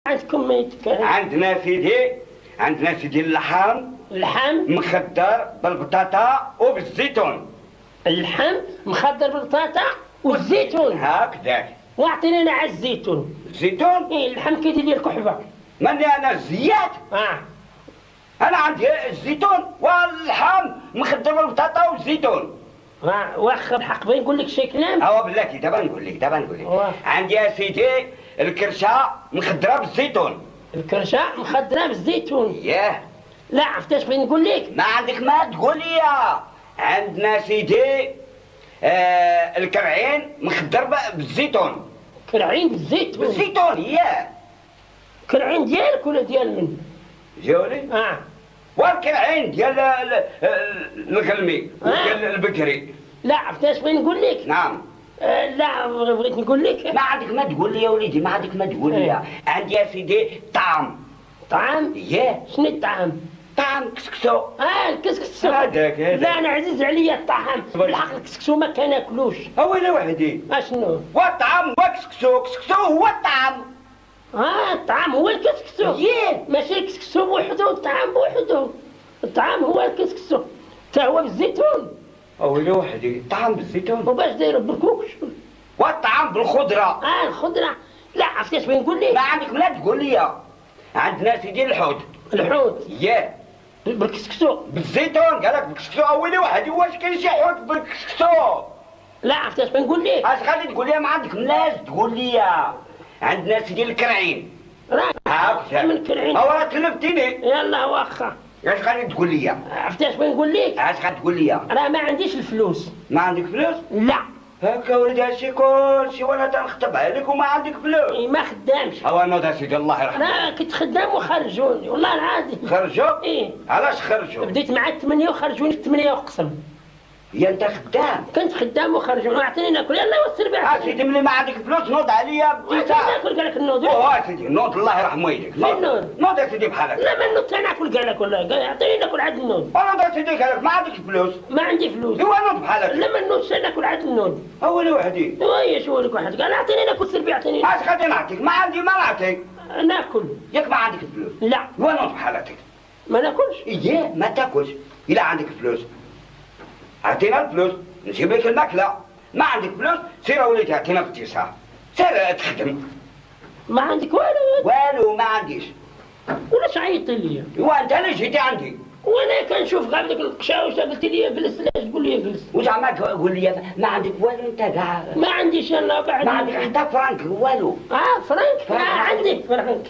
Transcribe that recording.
عندكم ما يتكلم؟ عندنا سيدي اللحم مخدر بالبطاطا وبالزيتون. اللحم مخدر بالبطاطا والزيتون هكذاك. واعطيني انا على الزيتون. الزيتون؟ ايه اللحم كيدير لي الكحبه. ماني انا الزيات. انا عندي الزيتون واللحم مخدر بالبطاطا والزيتون. واخا الحق بغي نقول لك شي كلام. بلاتي دابا نقول لك عندي يا سيدي الكرشه مخدره بالزيتون. الكرشه مخدره بالزيتون؟ ياه. لا عرفتاش بغي نقول لك؟ ما عندك ما تقول لي. عندنا سيدي الكرعين مخدر بالزيتون. كرعين بالزيتون؟ بالزيتون ياه. كرعين ديالك ولا ديال من؟ ديالي؟ والكرعين ديال القلمي وديال البكري. لا عرفتاش بغي نقول لك؟ نعم. لا بغيت نقول لك. ما عندك ما تقول لي يا وليدي، ما عندك ما تقول لي. عندي يا سيدي طعام. طعام؟ ياه. شنو الطعام؟ طعام كسكسو. الكسكسو هذاك. لا انا عزيز عليا الطعام، بالحق الكسكسو ما كناكلوش. انا وحدي. اشنو؟ والطعام هو كسكسو، كسكسو هو الطعام. الطعام هو الكسكسو؟ ياه. ماشي الكسكسو بوحدو الطعام بوحدو. الطعام هو الكسكسو حتى هو بالزيتون. انا وحدي. الطعام بالزيتون. وباش دايرو بالكوكش؟ والطعام بالخضره. الخضره. لا عرفتي اش بغي نقول لك؟ ما عندك ما تقول لي. عندنا سيدي الحوت. ياه. بالكسكسو بالزيتون. قالك بالكسكسو. اولي وحدي. واش كاين شي حوت بالكسكسو؟ لا عرفتي اش بغي نقول لك؟ اش غادي تقول لي؟ ما عندك ملاش تقول لي. عندنا سيدي الكرعين. هاكا من الكرعين. راه تلفتيني. يلا واخا. اش غادي تقول لي؟ عرفتي اش بغي نقول لك؟ اش غادي تقول لي؟ راه ما عنديش الفلوس. ما عندك فلوس؟ لا. هاكا وليدي هادشي كلشي وانا تنخطبها لك وما عندك فلوس. ما خدامش. نوض سيدي الله يرحمه. انا كنت خدام وخرجوني والله العظيم. خرجوا؟ ايه. علاش خرجوا؟ بديت مع 8 وخرجوني 8 وقسم. يا انت خدام؟ كنت خدام وخرجوني. اعطيني ناكل. يلا وسر بها. سيدي ملي ما عندك فلوس نوض عليا بديت ناكل قال لك النوض. سيدي نوض الله يرحم والديك. فين نوض؟ نوض يا سيدي بحالك. لا ما نوض ناكل قال لك ولا اعطيني ناكل عاد النوض. نوض يا سيدي قال لك ما عندك فلوس. ما عندي فلوس. ايوا نوض بحالك. لا ما نوضش ناكل عاد النوض. اولي وحدي. ويا شو لك واحد قال اعطيني ناكل سلبي. اعطيني. اش غادي نعطيك؟ ما عندي ما نعطيك. ناكل. ياك ما عندك فلوس؟ لا. ايوا نوض بحالك. ما ناكلش؟ اييه ما تاكلش. الا عندك فلوس اعطينا الفلوس نجيب لك الماكله. ما عندك فلوس سير وليدي اعطينا في التيسار. سير تخدم. ما عندك والو ما عنديش. ولاش عيطتي ليا؟ ايوا انت اللي جيتي عندي. وانا كنشوف غير ديك القشاوشه قلت لي جلس. لاش تقول لي جلس؟ وزعما تقول لي ما عندك والو انت كاع؟ ما عنديش انا بعد. ما عندك حتى فرانك والو. فرانك. عندي فرانك.